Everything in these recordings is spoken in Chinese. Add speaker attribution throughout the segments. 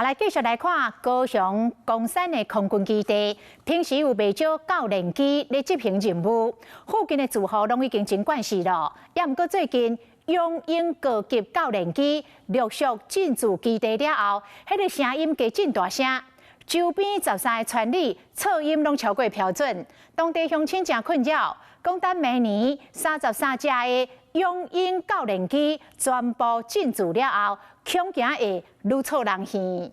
Speaker 1: 来继续来看高雄公山的空军基地，平时有不少教练机咧执行任务，附近的住户拢已经真惯势了。也毋过最近永鹰高级教练机陆续进驻基地了后，迄个声音加真大声，周边13个村里噪音拢超过标准，当地乡亲真困扰，讲等明年33架的永鹰教练机全部进驻了后，恐惊会愈噪人耳。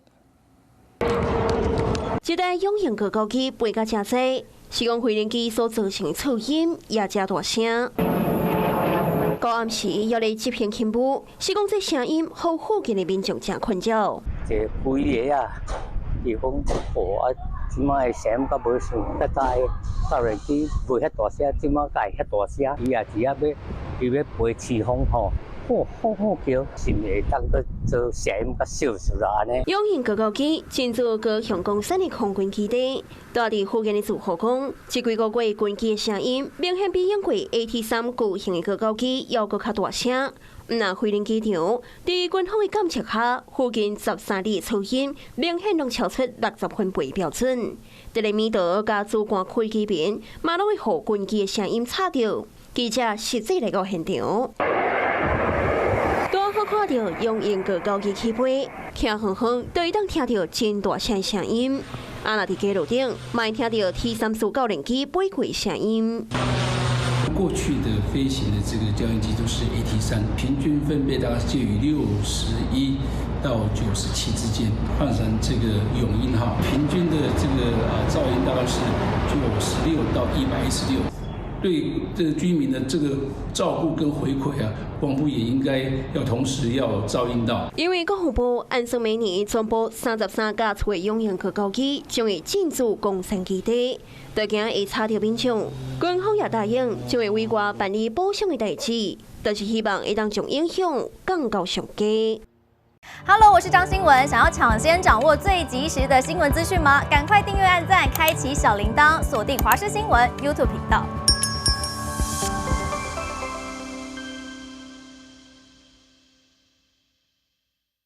Speaker 2: 这台永鹰高高机飞甲真济，是讲飞行机所造成的噪音也真大声。到暗时要来执行勤务，是讲这声音互附近的民众真困扰。
Speaker 3: 这飞咧啊，地方啊，即摆声甲无像较早教练机飞遐大声，即摆甲会遐大声，伊也是要飞起风吼。好叫，是毋会当个做声音甲小事啦安尼。
Speaker 2: 永鹰高高机进驻高雄公山的空军基地，住伫附近的住户讲，这几个月军机的声音明显比用过 AT3 巨型的高高机要搁较大声。那飞行机场伫军方的监测下，附近13里的噪音明显拢超出60分贝标准。伫咧米岛甲主管区机边，马拢会互军机的声音吵着。记者实际来到现场。刚好看到永鹰高高机起飞，听远远就会当听到真大声声音。啊，若伫街路顶，卖听到 T34教练机飞过声音。
Speaker 4: 过去的飞行的这个教练机都是 AT3，平均分贝大概介于61到97之间。换成这个永鹰号，平均的这个噪音大概是96到116。对这个居民的这个照顾跟回馈啊，光复也应该要同时要照应到。
Speaker 2: 因为国防部按算明年全部33架出的永鹰高高机将会进驻公山基地，就惊会吵到民众。军方也答应将会为我办理补偿的代志，就是希望会当将影响降到上低。
Speaker 5: Hello， 我是张新文。想要抢先掌握最及时的新闻资讯吗？赶快订阅、按赞、开启小铃铛，锁定华视新闻 YouTube 频道。